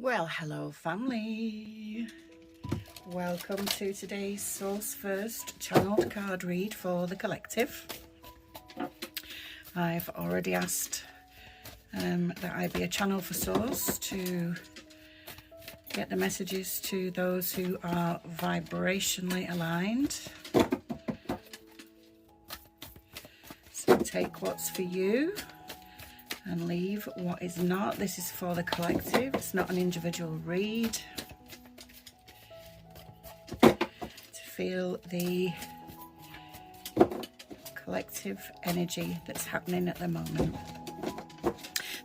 Well, hello family. Welcome to today's Source First channeled card read for the collective. I've already asked that I be a channel for Source to get the messages to those who are vibrationally aligned. So take what's for you and leave what is not. This is for the collective. It's not an individual read. To feel the collective energy that's happening at the moment.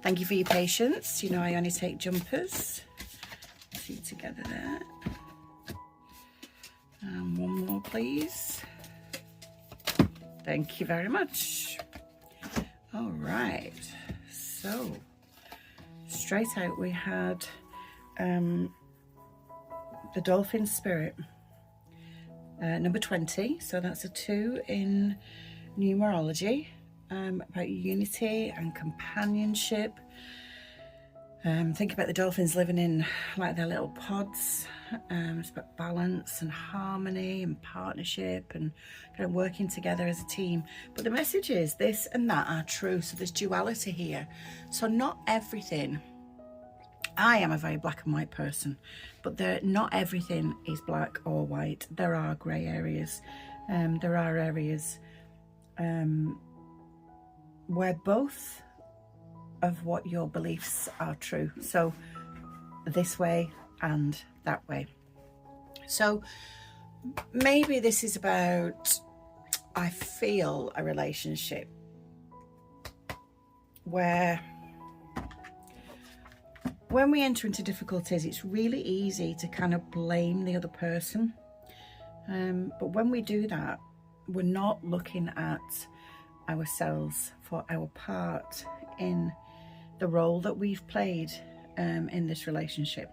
Thank you for your patience. You know I only take jumpers. See together there. And one more please. Thank you very much. All right. So, straight out we had the Dolphin Spirit, number 20, so that's a 2 in numerology, about unity and companionship. Think about the dolphins living in like their little pods. It's about balance and harmony and partnership and kind of working together as a team. But the message is this and that are true. So there's duality here. So not everything. I am a very black and white person, but not everything is black or white. There are grey areas. There are areas where both of what your beliefs are true. So this way and that way. So maybe this is about, I feel a relationship where when we enter into difficulties, it's really easy to kind of blame the other person. But when we do that, we're not looking at ourselves for our part in the role that we've played in this relationship.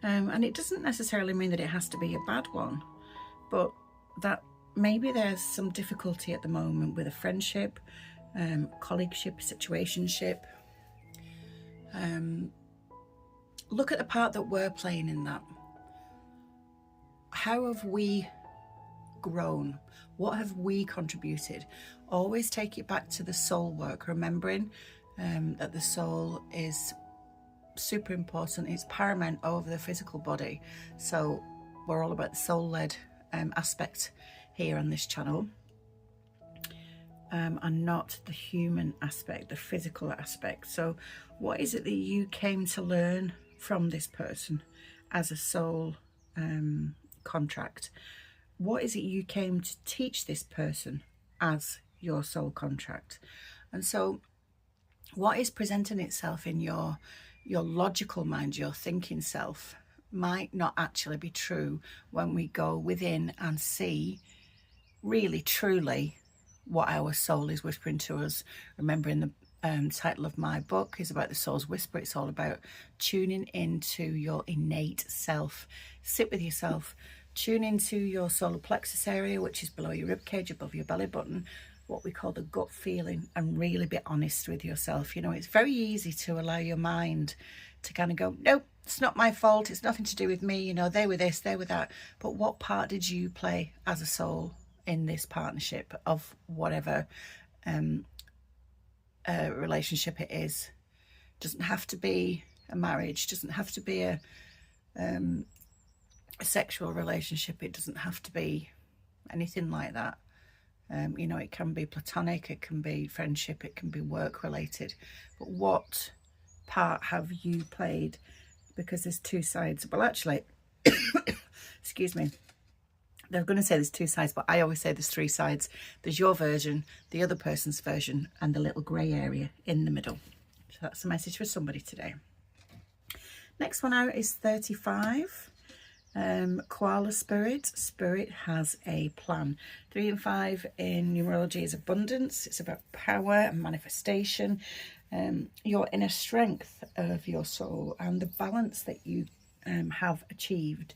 And it doesn't necessarily mean that it has to be a bad one, but that maybe there's some difficulty at the moment with a friendship, colleagueship, situationship. Look at the part that we're playing in that. How have we grown? What have we contributed? Always take it back to the soul work, remembering that the soul is super important. It's paramount over the physical body. So we're all about the soul-led aspect here on this channel, and not the human aspect, the physical aspect. So what is it that you came to learn from this person as a soul contract? What is it you came to teach this person as your soul contract? And so what is presenting itself in your logical mind, your thinking self, might not actually be true when we go within and see really truly what our soul is whispering to us. Remembering the title of my book is about the soul's whisper. It's all about tuning into your innate self. Sit with yourself. Tune into your solar plexus area, which is below your ribcage, above your belly button, what we call the gut feeling, and really be honest with yourself. You know, it's very easy to allow your mind to kind of go, nope, it's not my fault, it's nothing to do with me, you know, they were this, they were that. But what part did you play as a soul in this partnership of whatever relationship it is? Doesn't have to be a marriage, doesn't have to be a sexual relationship, it doesn't have to be anything like that. You know, it can be platonic, it can be friendship, it can be work related. But what part have you played? Because there's two sides. Well, actually, excuse me, they're going to say there's two sides, but I always say there's three sides. There's your version, the other person's version, and the little grey area in the middle. So that's a message for somebody today. Next one out is 35. Koala Spirit. Spirit has a plan. 3 and 5 in numerology is abundance. It's about power and manifestation, your inner strength of your soul and the balance that you have achieved.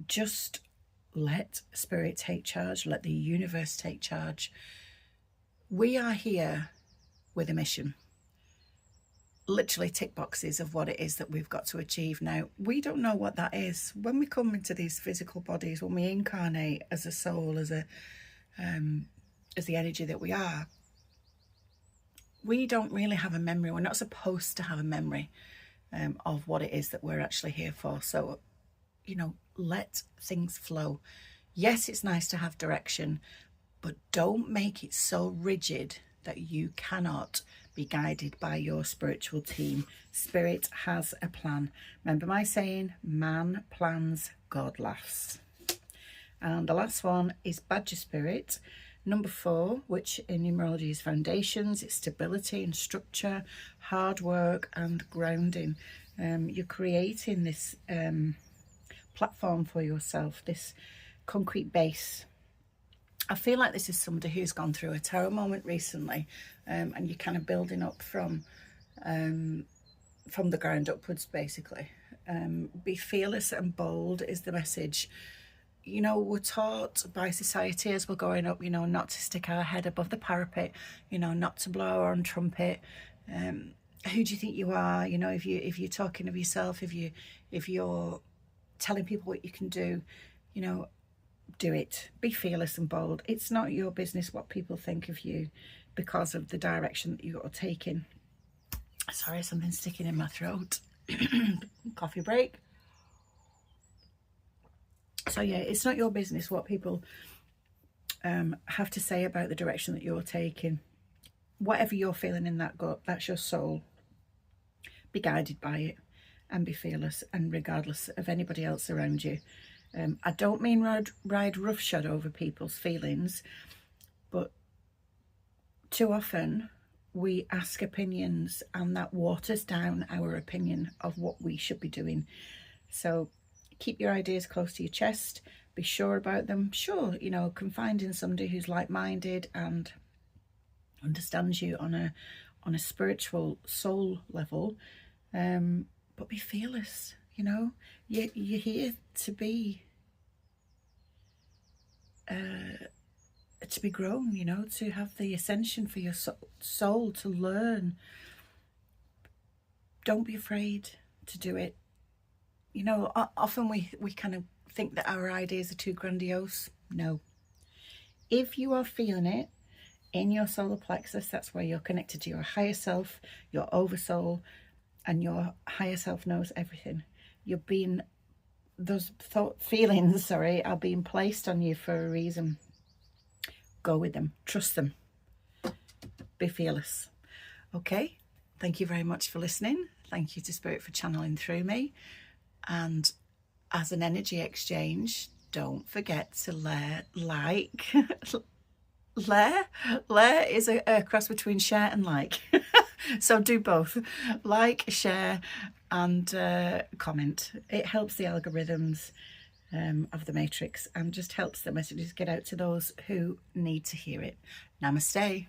Just let Spirit take charge. Let the universe take charge. We are here with a mission. literally tick boxes of what it is that we've got to achieve. Now, we don't know what that is. When we come into these physical bodies, when we incarnate as a soul, as the energy that we are, we don't really have a memory. We're not supposed to have a memory of what it is that we're actually here for. So, you know, let things flow. Yes, it's nice to have direction, but don't make it so rigid that you cannot be guided by your spiritual team. Spirit has a plan. Remember my saying, man plans, God laughs. And the last one is Badger Spirit. Number 4, which in numerology is foundations, it's stability and structure, hard work and grounding. You're creating this platform for yourself, this concrete base. I feel like this is somebody who's gone through a tower moment recently, and you're kind of building up from the ground upwards, basically. Be fearless and bold is the message. You know, we're taught by society as we're growing up, you know, not to stick our head above the parapet, you know, not to blow our own trumpet. Who do you think you are? You know, if you're talking of yourself, if you're telling people what you can do, you know, do it. Be fearless and bold. It's not your business what people think of you because of the direction that you're taking. Sorry, something's sticking in my throat. Coffee break. So yeah, it's not your business what people have to say about the direction that you're taking. Whatever you're feeling in that gut, that's your soul. Be guided by it and be fearless, and regardless of anybody else around you. I don't mean ride roughshod over people's feelings, but too often we ask opinions and that waters down our opinion of what we should be doing. So keep your ideas close to your chest, be sure about them. Sure, you know, confide in somebody who's like-minded and understands you on a spiritual soul level, but be fearless. You know, you're here to be grown, you know, to have the ascension for your soul, to learn. Don't be afraid to do it. You know, often we kind of think that our ideas are too grandiose. No. If you are feeling it in your solar plexus, that's where you're connected to your higher self, your oversoul, and your higher self knows everything. You're being, those feelings are being placed on you for a reason. Go with them, trust them, be fearless. Okay, thank you very much for listening. Thank you to Spirit for channeling through me. And as an energy exchange, don't forget to like. Lair is a cross between share and like. So do both. Like, share and comment. It helps the algorithms of the matrix and just helps the messages get out to those who need to hear it. Namaste.